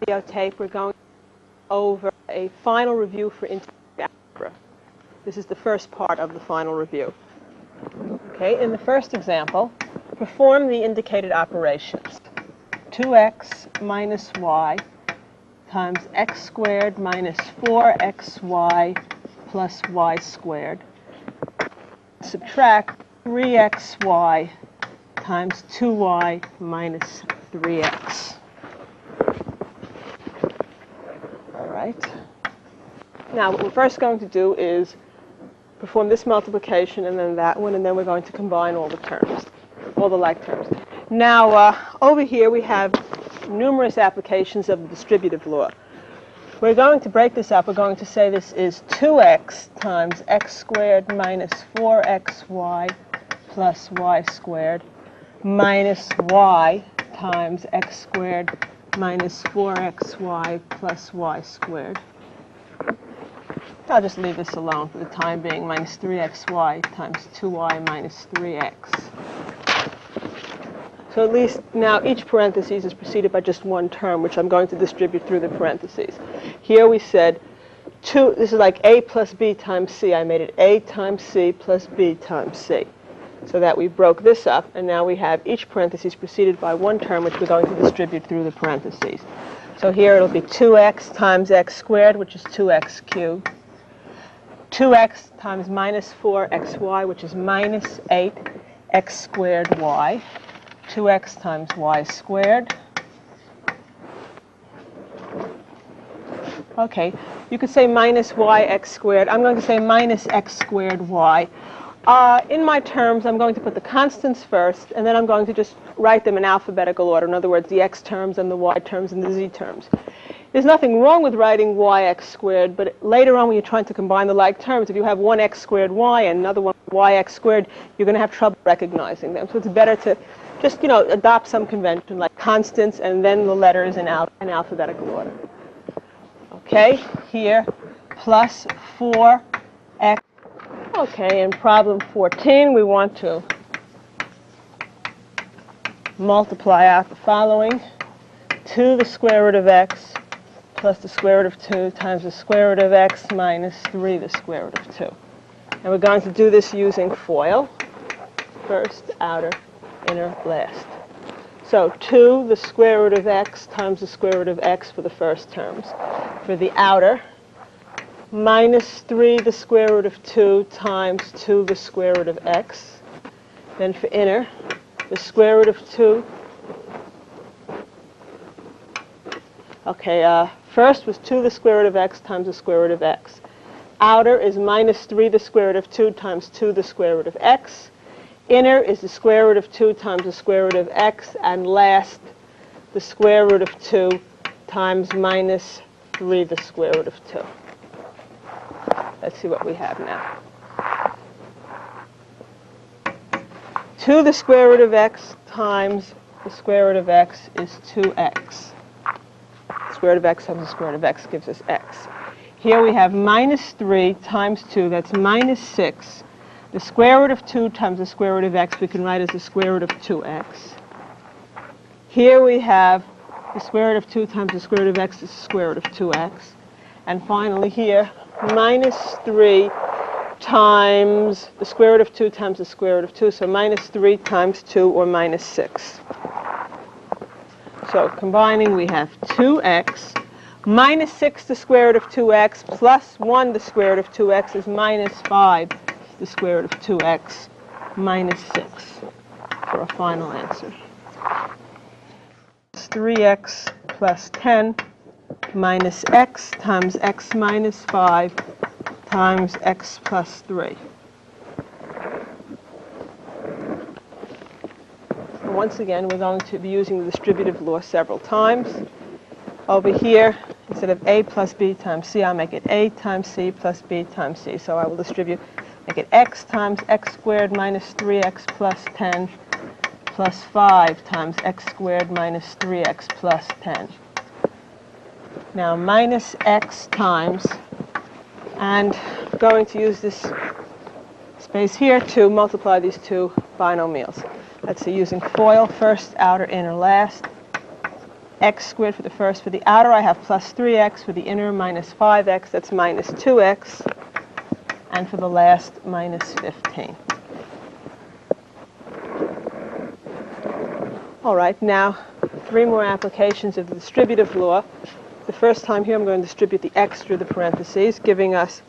videotape, we're going over a final review for integrated algebra. This is the first part of the final review. Okay, in the first example, perform the indicated operations. 2x minus y times x squared minus 4xy plus y squared. Subtract 3xy times 2y minus 3x. All right. Now, what we're first going to do is perform this multiplication and then that one, and then we're going to combine all the terms, all the like terms. Now, over here we have numerous applications of the distributive law. We're going to break this up. We're going to say this is 2x times x squared minus 4xy plus y squared minus y times x squared minus 4xy plus y squared. I'll just leave this alone for the time being, minus 3xy times 2y minus 3x. So at least now each parenthesis is preceded by just one term, which I'm going to distribute through the parentheses. Here we said this is like a plus b times c. I made it a times c plus b times c. So that we broke this up, and now we have each parenthesis preceded by one term, which we're going to distribute through the parentheses. So here it'll be 2x times x squared, which is 2x cubed. 2x times minus 4xy, which is minus 8x squared y. 2x times y squared. Okay, you could say minus yx squared. I'm going to say minus x squared y. In my terms, I'm going to put the constants first, and then I'm going to just write them in alphabetical order. In other words, the x terms and the y terms and the z terms. There's nothing wrong with writing yx squared, but later on when you're trying to combine the like terms, if you have one x squared y and another one yx squared, you're going to have trouble recognizing them. So it's better to just, adopt some convention like constants and then the letters in alphabetical order. Okay, here, plus 4x. Okay, in problem 14, we want to multiply out the following. 2 the square root of x plus the square root of 2 times the square root of x minus 3 the square root of 2. And we're going to do this using FOIL. First, outer, inner, last. So 2 the square root of x times the square root of x for the first terms. For the outer, minus 3 the square root of 2 times 2 the square root of x. Then for inner, the square root of 2. Okay, first was 2 the square root of x times the square root of x. Outer is minus 3 the square root of 2 times 2 the square root of x. Inner is the square root of 2 times the square root of x. And last, the square root of 2 times minus 3 the square root of 2. Let's see what we have now. 2 the square root of x times the square root of x is 2x. The square root of x times the square root of x gives us x. Here we have minus 3 times 2, that's minus 6. The square root of 2 times the square root of x we can write as the square root of 2x. Here we have the square root of 2 times the square root of x is the square root of 2x. And finally here, minus 3 times the square root of 2 times the square root of 2, so minus 3 times 2, or minus 6. So combining, we have 2x minus 6 the square root of 2x plus 1 the square root of 2x is minus 5 the square root of 2x minus 6 for a final answer. It's 3x plus 10 minus x times x minus 5 times x plus 3. And once again, we're going to be using the distributive law several times. Over here, instead of a plus b times c, I'll make it a times c plus b times c. So I will make it x times x squared minus 3x plus 10 plus 5 times x squared minus 3x plus 10. Now minus x times, and I'm going to use this space here to multiply these two binomials. Let's see, using FOIL, first, outer, inner, last. x squared for the first. For the outer, I have plus 3x. For the inner, minus 5x. That's minus 2x. And for the last, minus 15. All right, now 3 more applications of the distributive law. The first time here, I'm going to distribute the x through the parentheses, giving us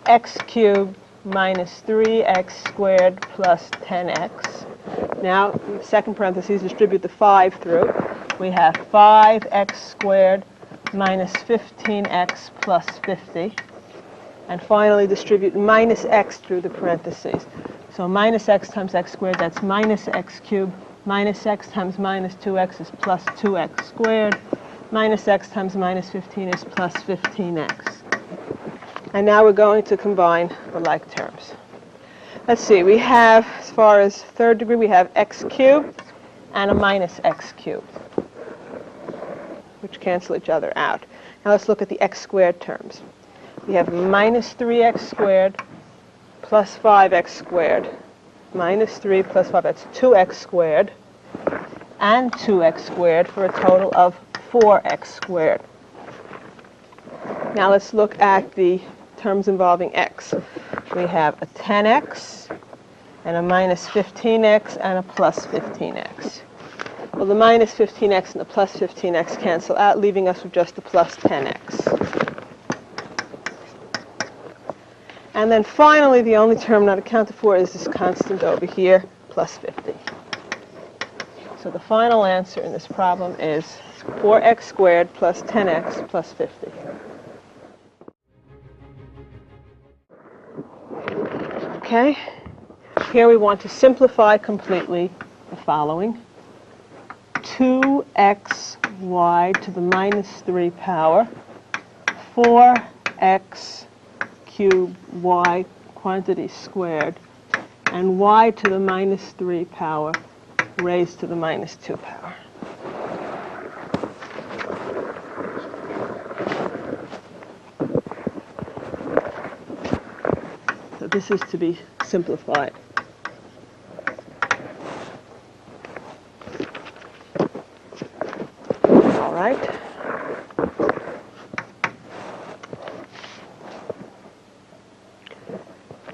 x cubed minus 3x squared plus 10x. Now, in the second parentheses, distribute the 5 through. We have 5x squared minus 15x plus 50. And finally, distribute minus x through the parentheses. So minus x times x squared, that's minus x cubed. Minus x times minus 2x is plus 2x squared. Minus x times minus 15 is plus 15x. And now we're going to combine the like terms. Let's see, we have, as far as third degree, we have x cubed and a minus x cubed, which cancel each other out. Now let's look at the x squared terms. We have minus 3x squared plus 5x squared. Minus 3 plus 5, that's 2x squared, and 2x squared for a total of 4x squared. Now let's look at the terms involving x. We have a 10x, and a minus 15x, and a plus 15x. Well, the minus 15x and the plus 15x cancel out, leaving us with just the plus 10x. And then finally, the only term not accounted for is this constant over here, plus 50. So the final answer in this problem is 4x squared plus 10x plus 50. Okay, here we want to simplify completely the following. 2xy to the minus 3 power, 4x cubed y quantity squared, and y to the minus 3 power raised to the minus 2 power. So this is to be simplified. All right.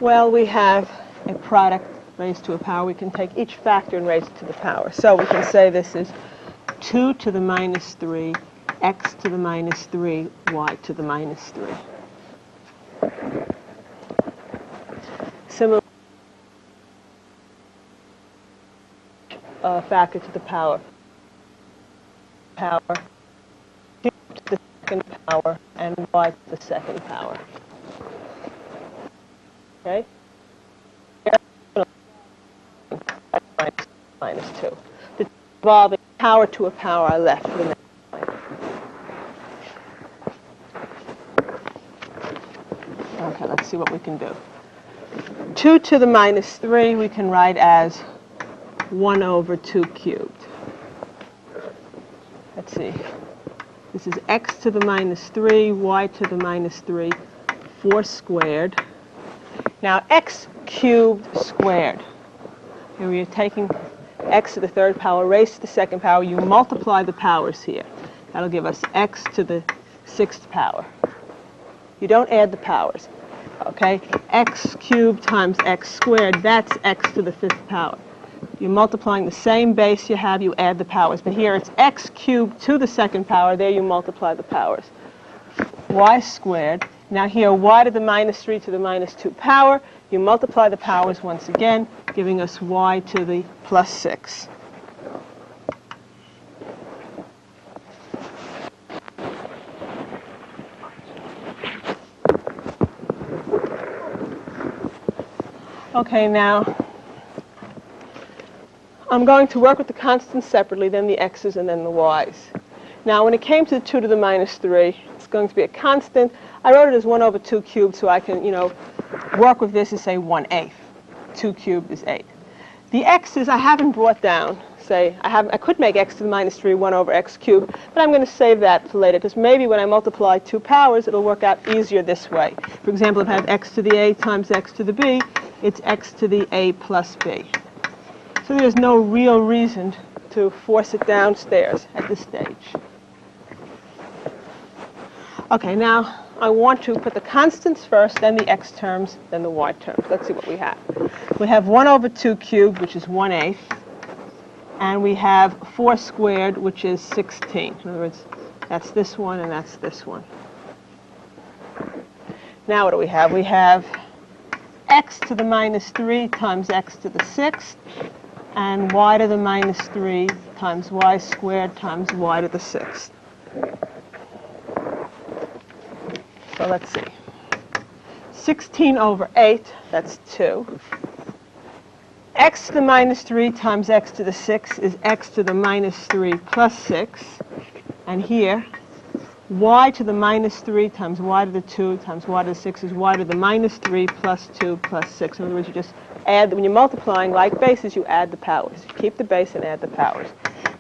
Well, we have a product raised to a power. We can take each factor and raise it to the power. So we can say this is 2 to the minus 3, x to the minus 3, y to the minus 3. Similar factor to the power. 2 to the second power, and y to the second power. Okay? Minus 2. The involving power to a power I left for the next line. Okay, let's see what we can do. 2 to the minus 3 we can write as 1 over 2 cubed. Let's see. This is x to the minus 3, y to the minus 3, 4 squared. Now, x cubed squared. Here we are taking x to the third power raised to the second power. You multiply the powers here. That'll give us x to the sixth power. You don't add the powers. Okay? X cubed times x squared, that's x to the fifth power. You're multiplying the same base you have, you add the powers. But here it's x cubed to the second power. There you multiply the powers. Y squared. Now here, y to the minus 3 to the minus 2 power. You multiply the powers once again, giving us y to the plus 6. Okay, now I'm going to work with the constants separately, then the x's, and then the y's. Now, when it came to the 2 to the minus 3, it's going to be a constant. I wrote it as 1 over 2 cubed, so I can, work with this and say 1/8. 2 cubed is 8. The x's I haven't brought down. Say, I could make x to the minus 3 1 over x cubed, but I'm going to save that for later, because maybe when I multiply 2 powers, it'll work out easier this way. For example, if I have x to the a times x to the b, it's x to the a plus b. So there's no real reason to force it downstairs at this stage. Okay, now I want to put the constants first, then the x terms, then the y terms. Let's see what we have. We have 1 over 2 cubed, which is 1/8. And we have 4 squared, which is 16. In other words, that's this one and that's this one. Now what do we have? We have x to the minus 3 times x to the 6th, and y to the minus 3 times y squared times y to the 6th. So let's see. 16 over 8, that's 2. X to the minus 3 times x to the 6 is x to the minus 3 plus 6. And here, y to the minus 3 times y to the 2 times y to the 6 is y to the minus 3 plus 2 plus 6. In other words, you just add, when you're multiplying like bases, you add the powers. You keep the base and add the powers.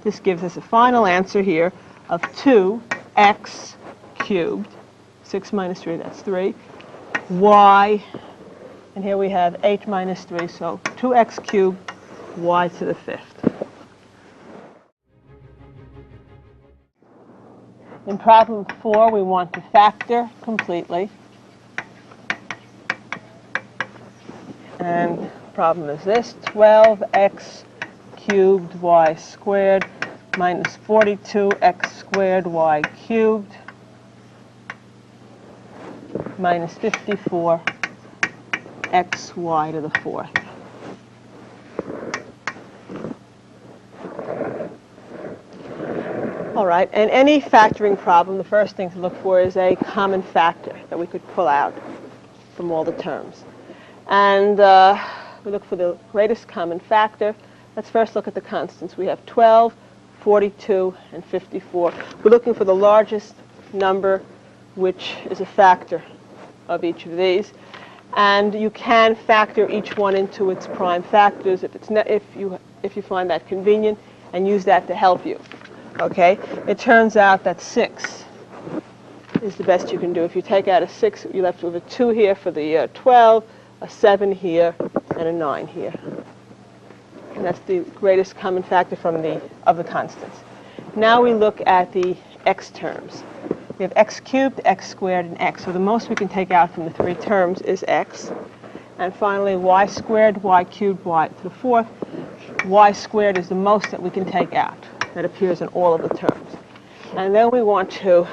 This gives us a final answer here of 2x cubed. 6 minus 3, that's 3. Y, and here we have 8 minus 3, so 2x cubed, y to the 5th. In problem 4, we want to factor completely. And the problem is this: 12x cubed y squared minus 42x squared y cubed minus 54 xy to the 4th. All right, and any factoring problem, the first thing to look for is a common factor that we could pull out from all the terms. And we look for the greatest common factor. Let's first look at the constants. We have 12, 42, and 54. We're looking for the largest number, which is a factor of each of these. And you can factor each one into its prime factors if you find that convenient, and use that to help you. Okay? It turns out that 6 is the best you can do. If you take out a 6, you're left with a 2 here for the 12, a 7 here, and a 9 here. And that's the greatest common factor of the constants. Now we look at the x terms. We have x cubed, x squared, and x. So the most we can take out from the 3 terms is x. And finally, y squared, y cubed, y to the 4th. Y squared is the most that we can take out. That appears in all of the terms. And then we want to,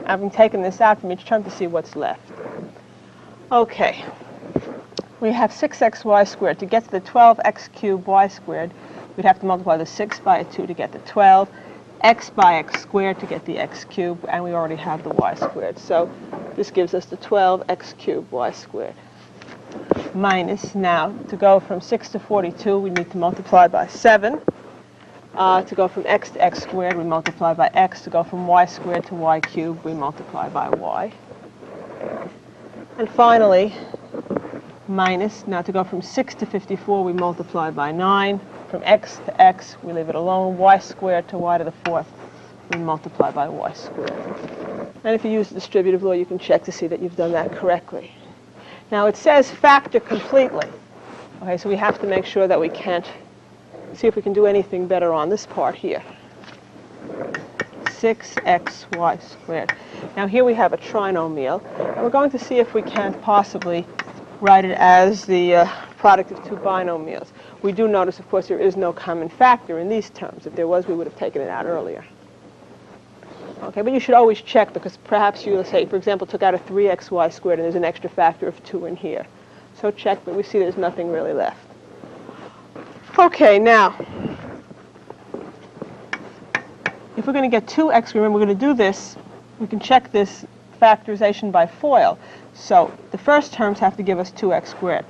having taken this out from each term, to see what's left. Okay. We have 6xy squared. To get to the 12x cubed y squared, we'd have to multiply the 6 by a 2 to get the 12. X by x squared to get the x cubed, and we already have the y squared. So this gives us the 12x cubed y squared. Minus, now, to go from 6 to 42, we need to multiply by 7. To go from x to x squared, we multiply by x. To go from y squared to y cubed, we multiply by y. And finally, minus, now to go from 6 to 54, we multiply by 9. From x to x, we leave it alone. Y squared to y to the 4th, we multiply by y squared. And if you use the distributive law, you can check to see that you've done that correctly. Now it says factor completely. Okay, so we have to make sure that we can't see if we can do anything better on this part here. 6xy squared. Now here we have a trinomial, and we're going to see if we can't possibly write it as the product of 2 binomials. We do notice, of course, there is no common factor in these terms. If there was, we would have taken it out earlier. Okay, but you should always check, because perhaps you'll say, for example, took out a 3xy squared and there's an extra factor of 2 in here. So check, but we see there's nothing really left. Okay, now, if we're going to get 2x, remember we're going to do this, we can check this factorization by FOIL. So the first terms have to give us 2x squared.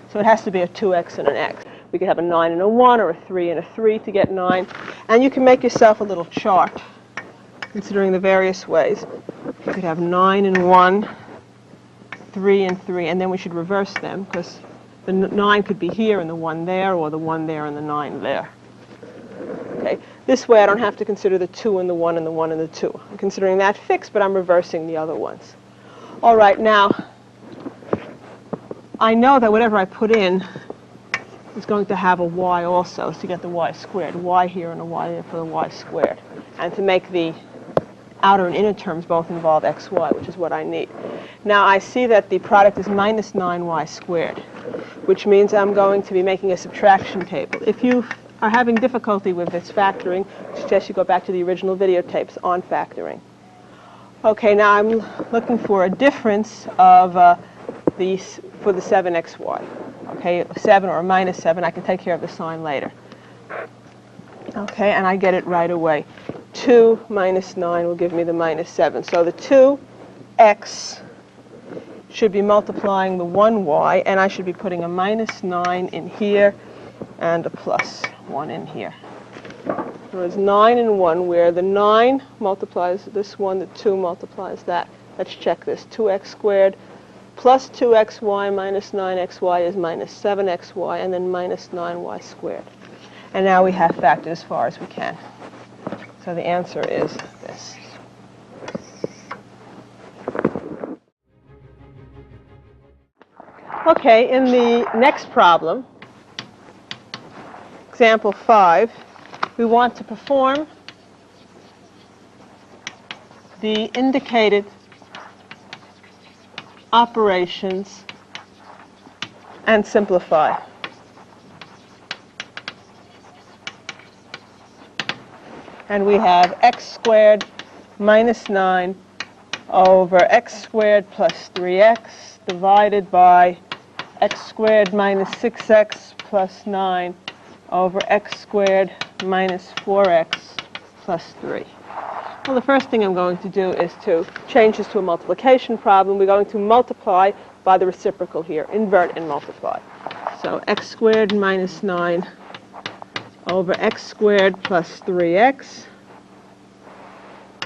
So it has to be a 2x and an x. We could have a 9 and a 1, or a 3 and a 3 to get 9. And you can make yourself a little chart, considering the various ways. You could have 9 and 1, 3 and 3, and then we should reverse them, because the 9 could be here and the 1 there, or the 1 there and the 9 there. Okay. This way I don't have to consider the 2 and the 1 and the 1 and the 2. I'm considering that fixed, but I'm reversing the other ones. All right, now, I know that whatever I put in is going to have a y also, to get the y squared. Y here and a y there for the y squared. And to make the outer and inner terms both involve xy, which is what I need. Now I see that the product is minus 9y squared, which means I'm going to be making a subtraction table. If you are having difficulty with this factoring, I suggest you go back to the original videotapes on factoring. Okay, now I'm looking for a difference of for the 7xy. Okay, 7 or minus 7, I can take care of the sign later. Okay, and I get it right away. 2 minus 9 will give me the minus 7. So the 2x should be multiplying the 1y, and I should be putting a minus 9 in here and a plus 1 in here. There is 9 and 1, where the 9 multiplies this one, the 2 multiplies that. Let's check this. 2x squared plus 2xy minus 9xy is minus 7xy, and then minus 9y squared. And now we have factored as far as we can. So the answer is this. Okay, in the next problem, example 5, we want to perform the indicated operations and simplify. And we have x squared minus 9 over x squared plus 3x divided by x squared minus 6x plus 9 over x squared minus 4x plus 3. Well, the first thing I'm going to do is to change this to a multiplication problem. We're going to multiply by the reciprocal here, invert and multiply. So x squared minus 9 over x squared plus 3x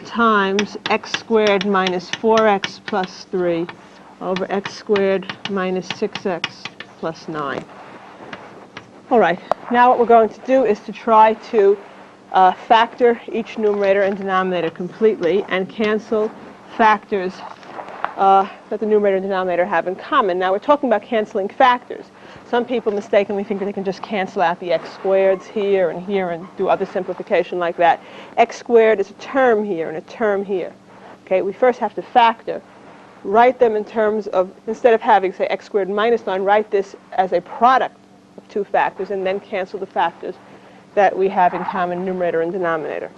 times x squared minus 4x plus 3 over x squared minus 6x plus 9. All right, now what we're going to do is to try to factor each numerator and denominator completely and cancel factors that the numerator and denominator have in common. Now we're talking about canceling factors. Some people mistakenly think that they can just cancel out the x squareds here and do other simplification like that. X squared is a term here and a term here. Okay, we first have to factor. Write them in terms of, instead of having, say, x squared minus 9, write this as a product of two factors and then cancel the factors that we have in common, numerator and denominator.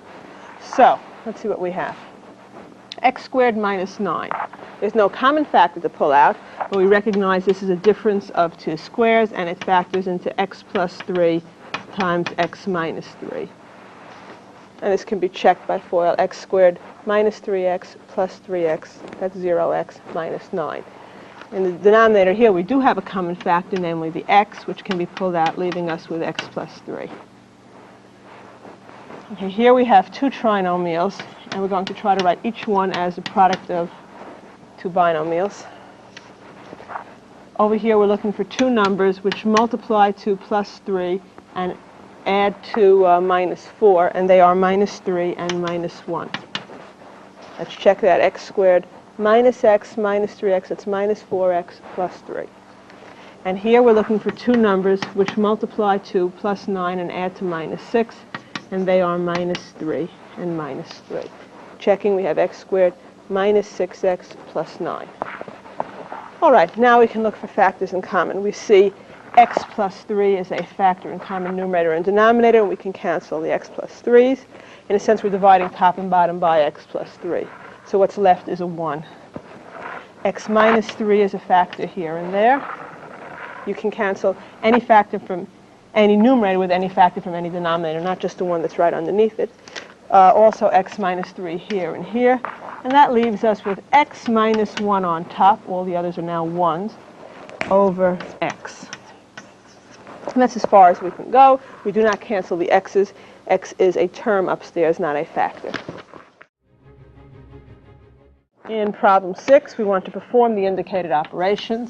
So, let's see what we have. X squared minus 9. There's no common factor to pull out, but we recognize this is a difference of two squares, and it factors into x plus 3 times x minus 3. And this can be checked by FOIL. X squared minus 3x plus 3x, that's 0x minus 9. In the denominator here, we do have a common factor, namely the x, which can be pulled out, leaving us with x plus 3. Okay, here we have two trinomials, and we're going to try to write each one as a product of two binomials. Over here, we're looking for two numbers which multiply to plus 3 and add to minus 4, and they are minus 3 and minus 1. Let's check that. X squared minus x minus 3x, that's minus 4x plus 3. And here we're looking for two numbers which multiply to plus 9 and add to minus 6, and they are minus 3 and minus 3. Checking, we have x squared minus 6x plus 9. All right, now we can look for factors in common. We see x plus 3 is a factor in common numerator and denominator, and we can cancel the x plus 3's. In a sense, we're dividing top and bottom by x plus 3. So what's left is a 1. X minus 3 is a factor here and there. You can cancel any factor from any numerator with any factor from any denominator, not just the one that's right underneath it. Also x minus 3 here and here. And that leaves us with x minus 1 on top. All the others are now 1s over x. And that's as far as we can go. We do not cancel the x's. X is a term upstairs, not a factor. In problem 6, we want to perform the indicated operations.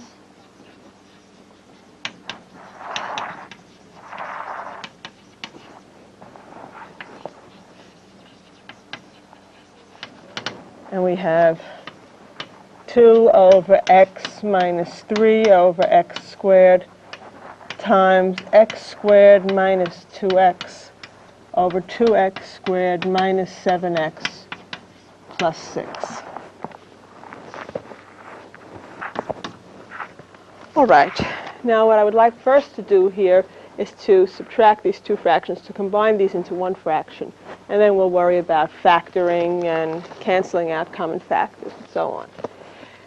And we have 2 over x minus 3 over x squared times x squared minus 2x over 2x squared minus 7x plus 6. All right. Now what I would like first to do here is to subtract these two fractions, to combine these into one fraction. And then we'll worry about factoring and canceling out common factors and so on.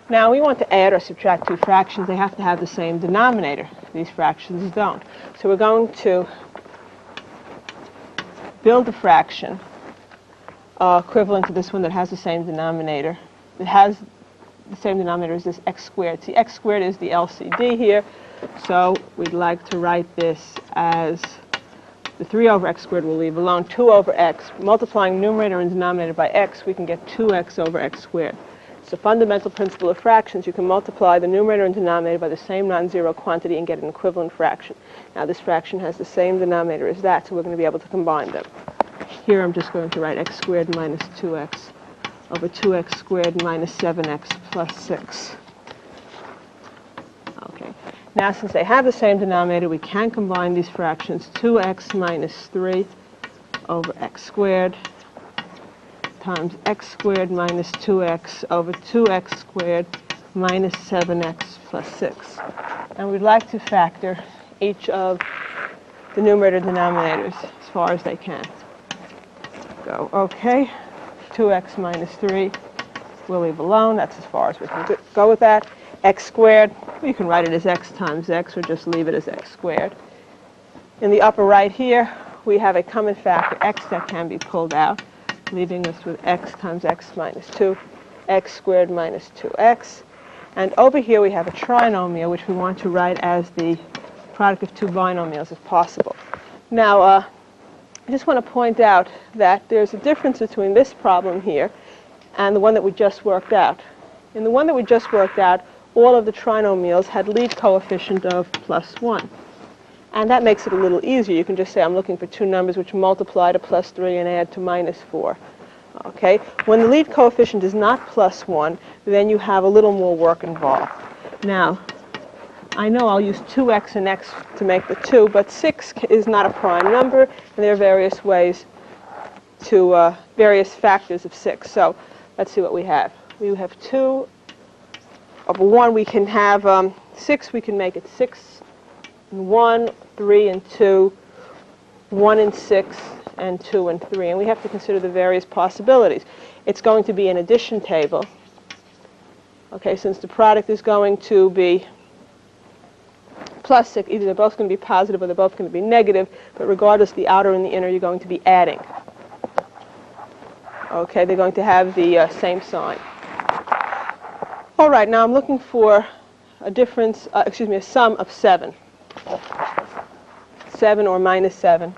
Now we want to add or subtract two fractions. They have to have the same denominator. These fractions don't. So we're going to build a fraction equivalent to this one that has the same denominator. It has the same denominator as this x squared. See, x squared is the LCD here. So we'd like to write this as the 3 over x squared we'll leave alone. 2 over x. Multiplying numerator and denominator by x, we can get 2x over x squared. It's a fundamental principle of fractions. You can multiply the numerator and denominator by the same non-zero quantity and get an equivalent fraction. Now this fraction has the same denominator as that, so we're going to be able to combine them. Here I'm just going to write x squared minus 2x over 2x squared minus 7x plus 6. Okay. Now since they have the same denominator, we can combine these fractions. 2x minus 3 over x squared times x squared minus 2x over 2x squared minus 7x plus 6. And we'd like to factor each of the numerator and denominators as far as they can. Go, okay. 2x minus 3 we'll leave alone. That's as far as we can go with that. X squared, you can write it as x times x or just leave it as x squared. In the upper right here, we have a common factor, x, that can be pulled out, leaving us with x times x minus 2, x squared minus 2x. And over here we have a trinomial, which we want to write as the product of two binomials if possible. Now, I just want to point out that there's a difference between this problem here and the one that we just worked out. In the one that we just worked out, all of the trinomials had lead coefficient of plus 1. And that makes it a little easier. You can just say, I'm looking for two numbers which multiply to plus 3 and add to minus 4. Okay? When the lead coefficient is not plus 1, then you have a little more work involved. Now, I know I'll use 2x and x to make the 2, but 6 is not a prime number, and there are various ways to, various factors of 6. So let's see what we have. We have 2 over 1. We can have 6. We can make it 6 and 1, 3 and 2, 1 and 6, and 2 and 3. And we have to consider the various possibilities. It's going to be an addition table. Okay, since the product is going to be plus 6, either they're both going to be positive or they're both going to be negative, but regardless, the outer and the inner, you're going to be adding. Okay, they're going to have the same sign. All right, now I'm looking for a difference, a sum of 7. 7 or minus 7.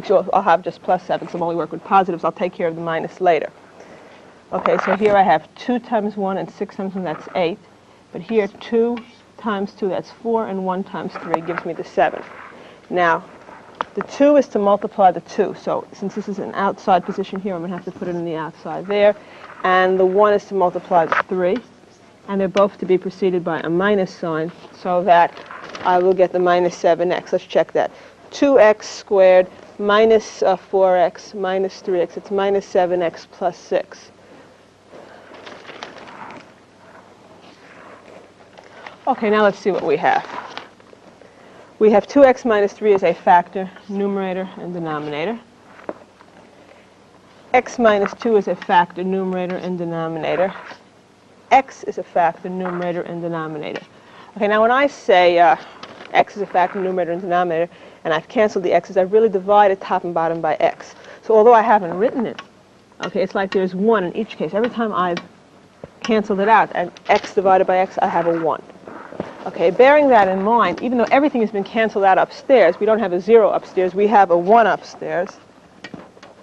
I'll have just plus 7, so I'm only working with positives. I'll take care of the minus later. Okay, so here I have 2 times 1 and 6 times 1, that's 8. But here 2 times 2, that's 4, and 1 times 3 gives me the 7. Now, the 2 is to multiply the 2. So since this is an outside position here, I'm going to have to put it in the outside there. And the 1 is to multiply the 3. And they're both to be preceded by a minus sign, so that I will get the minus 7x. Let's check that. 2x squared minus 4x minus 3x. It's minus 7x plus 6. Okay, now let's see what we have. We have 2x minus 3 as a factor, numerator and denominator. X minus 2 is a factor, numerator and denominator. X is a factor, numerator and denominator. Okay, now when I say x is a factor, numerator and denominator, and I've canceled the x's, I've really divided top and bottom by x. So although I haven't written it, okay, it's like there's 1 in each case. Every time I've canceled it out, and x divided by x, I have a 1. Okay, bearing that in mind, even though everything has been canceled out upstairs, we don't have a 0 upstairs, we have a 1 upstairs.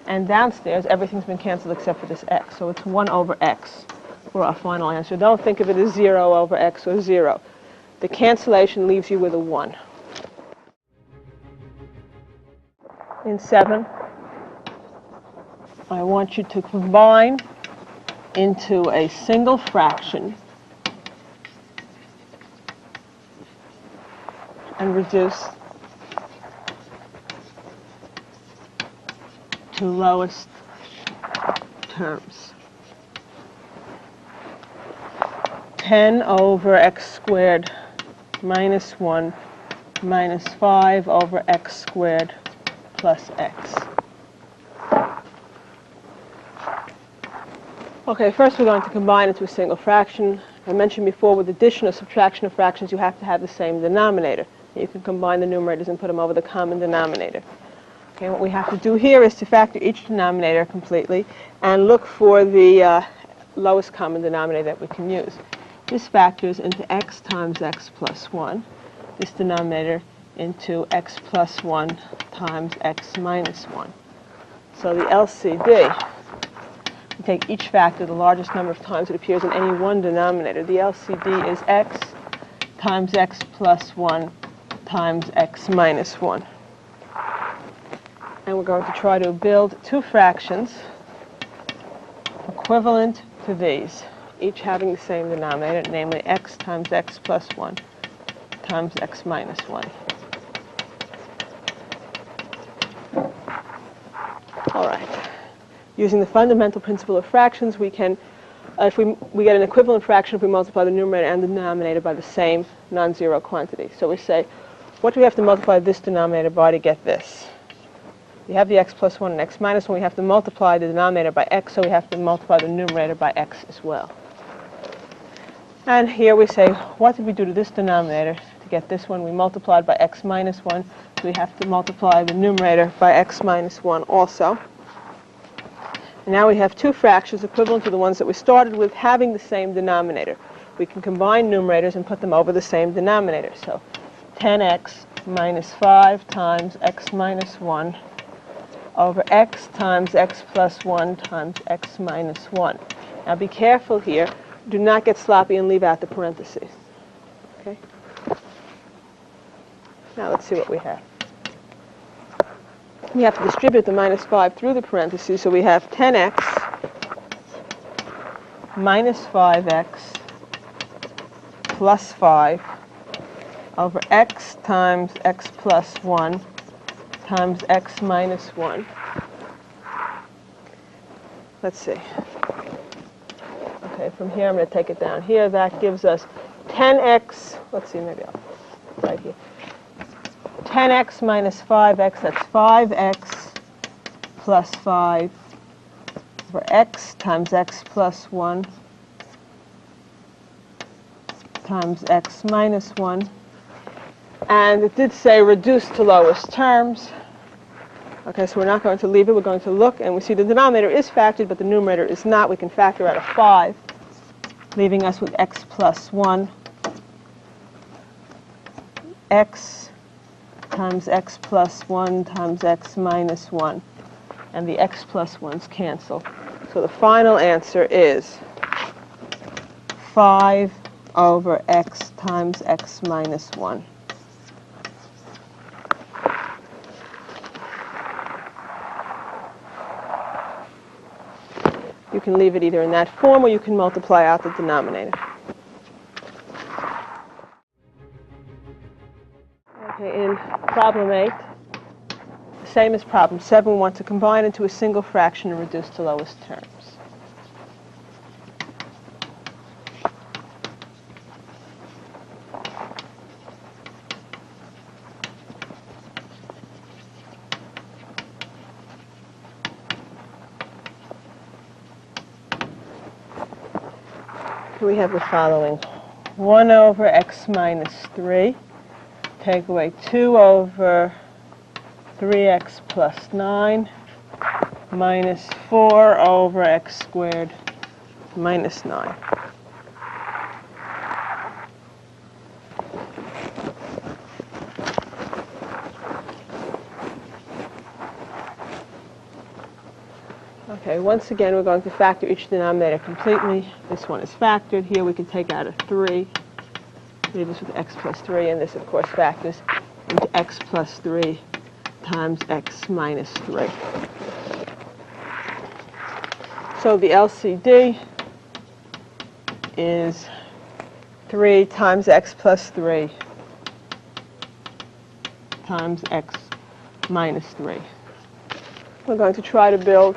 And downstairs, everything's been canceled except for this x. So it's 1 over x for our final answer. Don't think of it as 0 over x or 0. The cancellation leaves you with a 1. In 7, I want you to combine into a single fraction and reduce to lowest terms. 10 over x squared minus 1 minus 5 over x squared plus x. Okay, first we're going to combine into a single fraction. I mentioned before with addition or subtraction of fractions you have to have the same denominator. You can combine the numerators and put them over the common denominator. Okay, what we have to do here is to factor each denominator completely and look for the lowest common denominator that we can use. This factors into x times x plus 1. This denominator into x plus 1 times x minus 1. So the LCD, we take each factor the largest number of times it appears in any one denominator. The LCD is x times x plus 1 times x minus 1. And we're going to try to build two fractions equivalent to these, each having the same denominator, namely x times x plus 1 times x minus 1. All right. Using the fundamental principle of fractions, we can, if we get an equivalent fraction if we multiply the numerator and the denominator by the same non-zero quantity. So we say, what do we have to multiply this denominator by to get this? We have the x plus 1 and x minus 1. We have to multiply the denominator by x, so we have to multiply the numerator by x as well. And here we say, what did we do to this denominator to get this one? We multiplied by x minus 1, so we have to multiply the numerator by x minus 1 also. And now we have two fractions equivalent to the ones that we started with having the same denominator. We can combine numerators and put them over the same denominator. So 10x minus 5 times x minus 1 over x times x plus 1 times x minus 1. Now be careful here. Do not get sloppy and leave out the parentheses. Okay? Now let's see what we have. We have to distribute the minus 5 through the parentheses, so we have 10x minus 5x plus 5 over x times x plus 1 times x minus 1. Let's see. Okay, from here I'm going to take it down here. That gives us 10x, let's see, maybe I'll right here. 10x minus 5x, that's 5x plus 5 over x times x plus 1 times x minus 1. And it did say reduce to lowest terms. Okay, so we're not going to leave it. We're going to look, and we see the denominator is factored, but the numerator is not. We can factor out a 5, leaving us with x plus 1, x times x plus 1 times x minus 1. And the x plus 1's cancel. So the final answer is 5 over x times x minus 1. You can leave it either in that form or you can multiply out the denominator. Okay, in problem 8, the same as problem 7, we want to combine into a single fraction and reduce to lowest terms. We have the following. 1 over x minus 3. Take away 2 over 3x plus 9 minus 4 over x squared minus 9. Okay, once again, we're going to factor each denominator completely. This one is factored. Here we can take out a 3, leave us with x plus 3, and this, of course, factors into x plus 3 times x minus 3. So the LCD is 3 times x plus 3 times x minus 3. We're going to try to build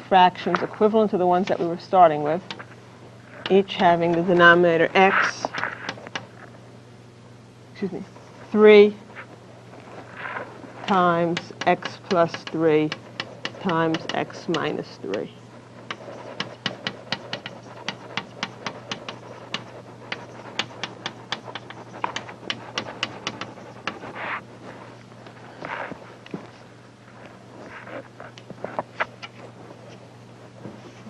fractions equivalent to the ones that we were starting with. each having the denominator x, 3 times x plus 3 times x minus 3.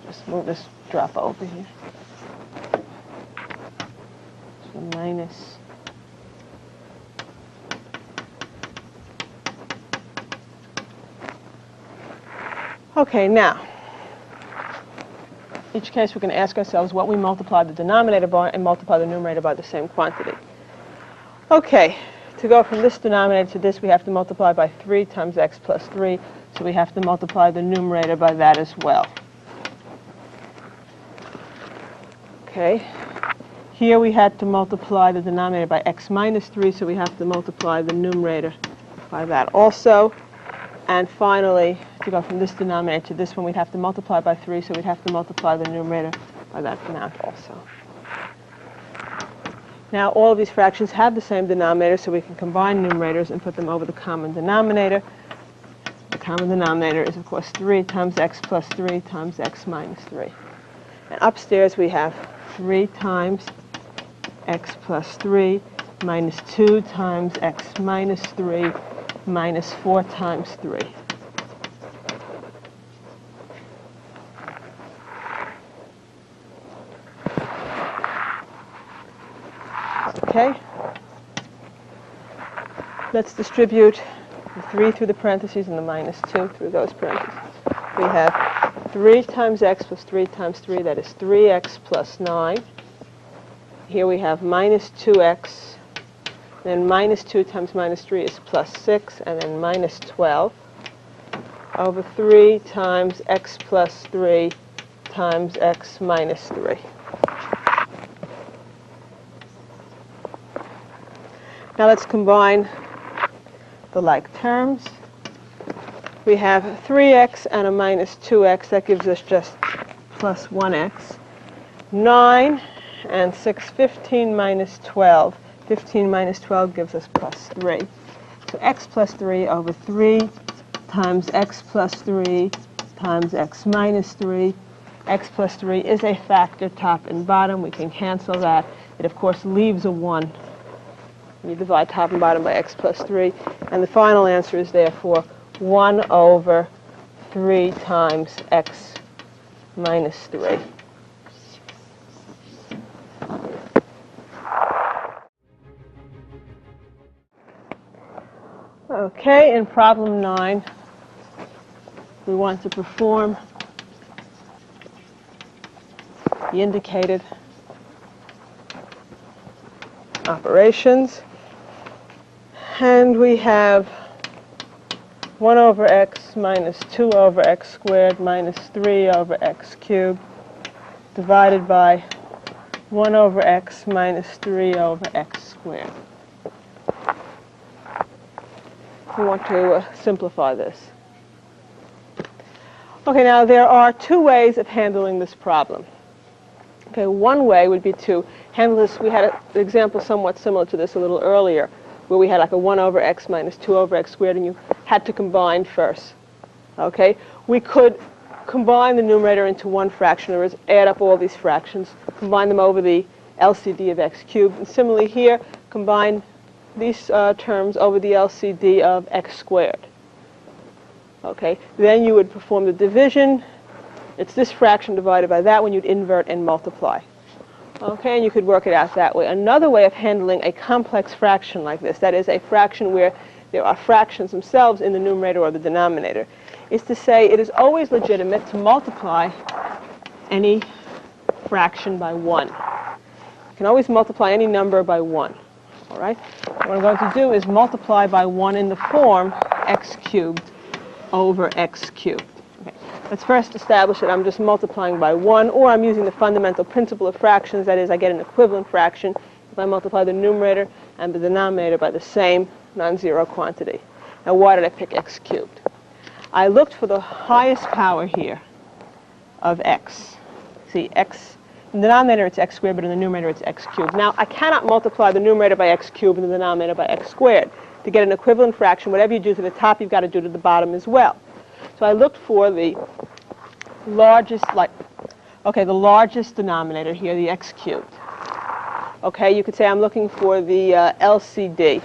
Just move this drop over here. So minus . Okay, now, each case we can ask ourselves what we multiply the denominator by and multiply the numerator by the same quantity. Okay, to go from this denominator to this, we have to multiply by 3 times x plus 3, so we have to multiply the numerator by that as well. Okay, here we had to multiply the denominator by x minus 3, so we have to multiply the numerator by that also. And finally, to go from this denominator to this one, we'd have to multiply by 3, so we'd have to multiply the numerator by that amount also. Now, all of these fractions have the same denominator, so we can combine numerators and put them over the common denominator. The common denominator is, of course, 3 times x plus 3 times x minus 3. And upstairs, we have 3 times x plus 3 minus 2 times x minus 3 minus 4 times 3. Okay. Let's distribute the 3 through the parentheses and the minus 2 through those parentheses. We have 3 times x plus 3 times 3, that is 3x plus 9. Here we have minus 2x. Then minus 2 times minus 3 is plus 6, and then minus 12 over 3 times x plus 3 times x minus 3. Now let's combine the like terms. We have 3x and a minus 2x. That gives us just plus 1x. 9 and 6, 15 minus 12. 15 minus 12 gives us plus 3. So x plus 3 over 3 times x plus 3 times x minus 3. X plus 3 is a factor top and bottom. We can cancel that. It, of course, leaves a 1. You divide top and bottom by x plus 3. And the final answer is, therefore, 1 over 3 times x minus 3. Okay, in problem 9, we want to perform the indicated operations. And we have 1 over x minus 2 over x squared minus 3 over x cubed divided by 1 over x minus 3 over x squared. We want to simplify this. Okay, now there are 2 ways of handling this problem. Okay, one way would be to handle this. We had an example somewhat similar to this a little earlier, where we had like a 1 over x minus 2 over x squared, and you had to combine first. Okay, we could combine the numerator into one fraction, or add up all these fractions, combine them over the LCD of x cubed, and similarly here, combine these terms over the LCD of x squared. Okay, then you would perform the division. It's this fraction divided by that one. You'd invert and multiply. Okay, and you could work it out that way. Another way of handling a complex fraction like this, that is a fraction where there are fractions themselves in the numerator or the denominator, is to say it is always legitimate to multiply any fraction by 1. You can always multiply any number by 1. All right? What I'm going to do is multiply by 1 in the form x cubed over x cubed. Okay. Let's first establish that I'm just multiplying by 1, or I'm using the fundamental principle of fractions. That is, I get an equivalent fraction if I multiply the numerator and the denominator by the same non-zero quantity. Now, why did I pick x cubed? I looked for the highest power here of x. See, x In the denominator, it's x squared, but in the numerator, it's x cubed. Now, I cannot multiply the numerator by x cubed and the denominator by x squared. To get an equivalent fraction, whatever you do to the top, you've got to do to the bottom as well. So I looked for the largest, the largest denominator here, the x cubed. Okay, you could say I'm looking for the LCD.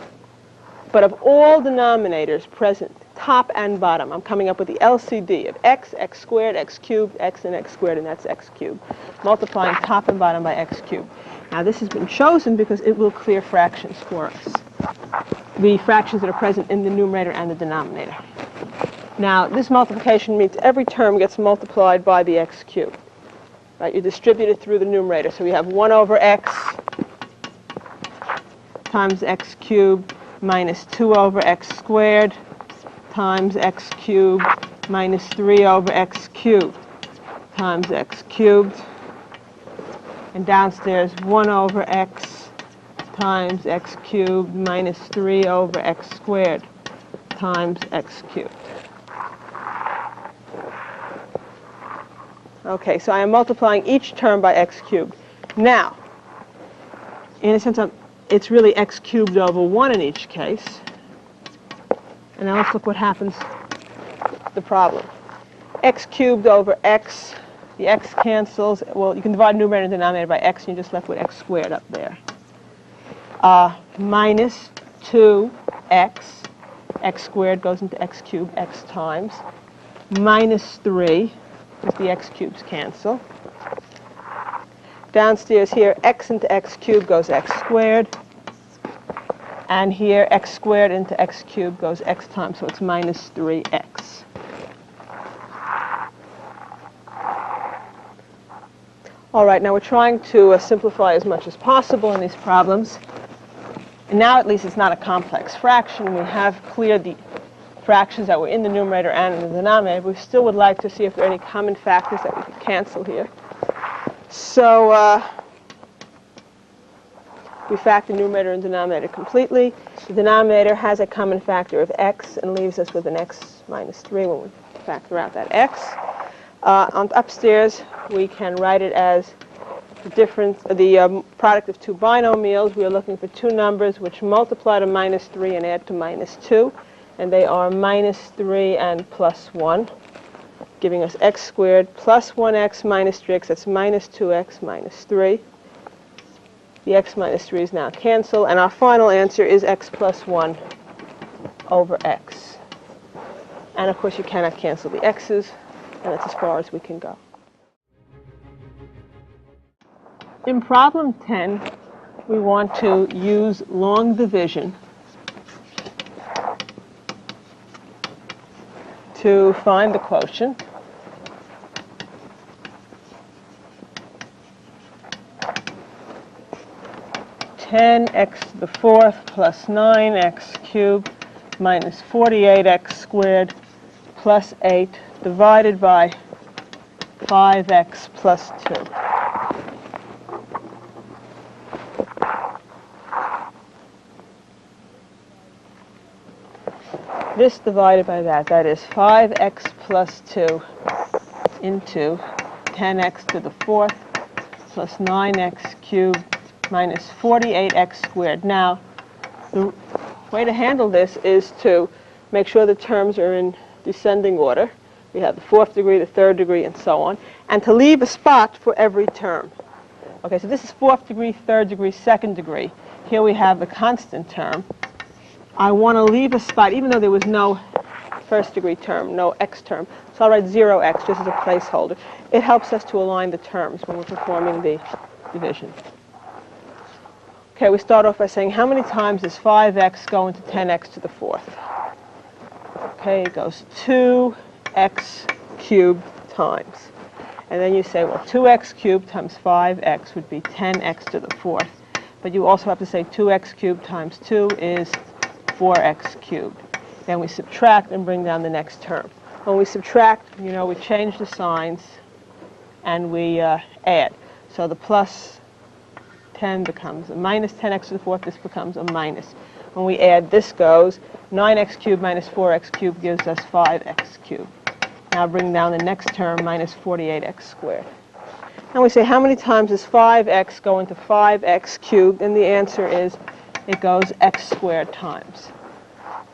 But of all denominators present, top and bottom, I'm coming up with the LCD of x, x squared, x cubed, x and x squared, and that's x cubed. Multiplying top and bottom by x cubed. Now this has been chosen because it will clear fractions for us. The fractions that are present in the numerator and the denominator. Now this multiplication means every term gets multiplied by the x cubed. Right? You distribute it through the numerator. So we have 1 over x times x cubed minus 2 over x squared times x cubed minus 3 over x cubed times x cubed. And downstairs, 1 over x times x cubed minus 3 over x squared times x cubed. Okay, so I am multiplying each term by x cubed. Now, in a sense, it's really x cubed over 1 in each case. And now let's look what happens to the problem. X cubed over x, the x cancels. Well, you can divide numerator and denominator by x, and you're just left with x squared up there. Minus 2x, x squared goes into x cubed, x times. Minus 3, because the x cubes cancel. Downstairs here, x into x cubed goes x squared. And here, x squared into x cubed goes x times, so it's minus 3x. All right, now we're trying to simplify as much as possible in these problems. And now at least it's not a complex fraction. We have cleared the fractions that were in the numerator and in the denominator. We still would like to see if there are any common factors that we could cancel here. So we factor numerator and denominator completely. The denominator has a common factor of x and leaves us with an x minus 3 when we factor out that x. On upstairs, we can write it as the difference, the product of two binomials. We are looking for two numbers which multiply to minus 3 and add to minus 2. And they are minus 3 and plus 1, giving us x squared plus 1x minus 3x. That's minus 2x minus 3. The x minus 3 is now cancelled. And our final answer is x plus 1 over x. And of course, you cannot cancel the x's. And that's as far as we can go. In problem 10, we want to use long division to find the quotient. (10x to the 4th plus 9x cubed minus 48x squared plus 8 divided by 5x plus 2. This divided by that is 5x plus 2 into 10x to the 4th plus 9x cubed minus 48x squared. Now, the way to handle this is to make sure the terms are in descending order. We have the 4th degree, the 3rd degree, and so on. And to leave a spot for every term. Okay, so this is 4th degree, 3rd degree, 2nd degree. Here we have the constant term. I want to leave a spot, even though there was no 1st degree term, no x term. So I'll write 0x just as a placeholder. It helps us to align the terms when we're performing the division. Okay, we start off by saying, how many times does 5x go into 10x to the 4th? Okay, it goes 2x cubed times. And then you say, well, 2x cubed times 5x would be 10x to the 4th. But you also have to say 2x cubed times 2 is 4x cubed. Then we subtract and bring down the next term. When we subtract, you know, we change the signs and we add. So the plus 10 becomes a minus 10x to the 4th. This becomes a minus. When we add, this goes 9x cubed minus 4x cubed gives us 5x cubed. Now bring down the next term, minus 48x squared. And we say, how many times does 5x go into 5x cubed? And the answer is, it goes x squared times.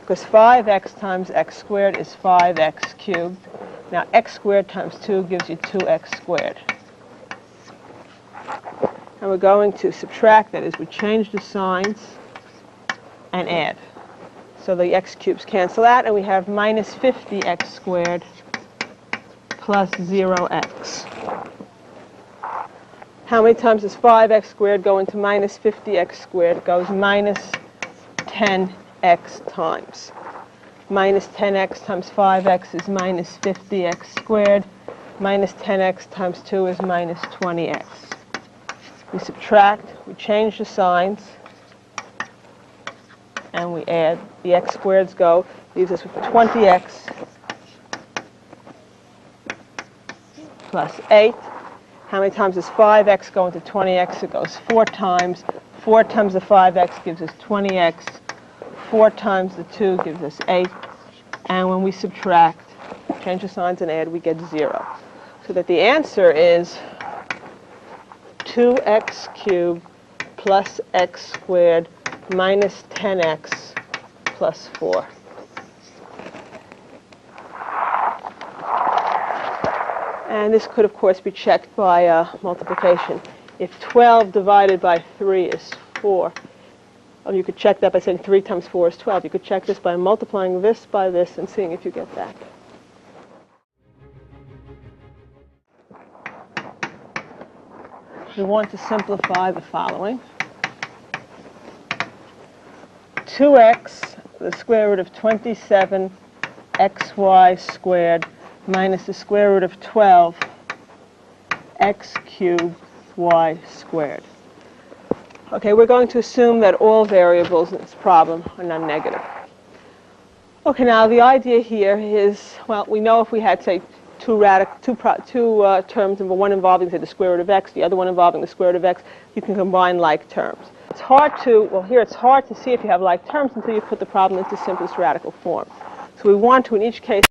Because 5x times x squared is 5x cubed. Now, x squared times 2 gives you 2x squared. And we're going to subtract, that is, we change the signs and add. So the x cubes cancel out, and we have minus 50x squared plus 0x. How many times does 5x squared go into minus 50x squared? It goes minus 10x times. Minus 10x times 5x is minus 50x squared. Minus 10x times 2 is minus 20x. We subtract, we change the signs, and we add. The x squareds go, leaves us with 20x plus 8. How many times does 5x go into 20x? It goes 4 times. 4 times the 5x gives us 20x. 4 times the 2 gives us 8. And when we subtract, change the signs and add, we get 0. So that the answer is 2x cubed plus x squared minus 10x plus 4. And this could, of course, be checked by multiplication. If 12 divided by 3 is 4, you could check that by saying 3 times 4 is 12. You could check this by multiplying this by this and seeing if you get that. We want to simplify the following. 2x, the square root of 27xy squared minus the square root of 12 x cubed y squared. Okay, we're going to assume that all variables in this problem are non-negative. Okay, now the idea here is, well, we know if we had, say, two terms, one involving, say, the square root of x, the other one involving the square root of x, you can combine like terms. It's hard to, well, here it's hard to see if you have like terms until you put the problem into simplest radical form. So we want to, in each case,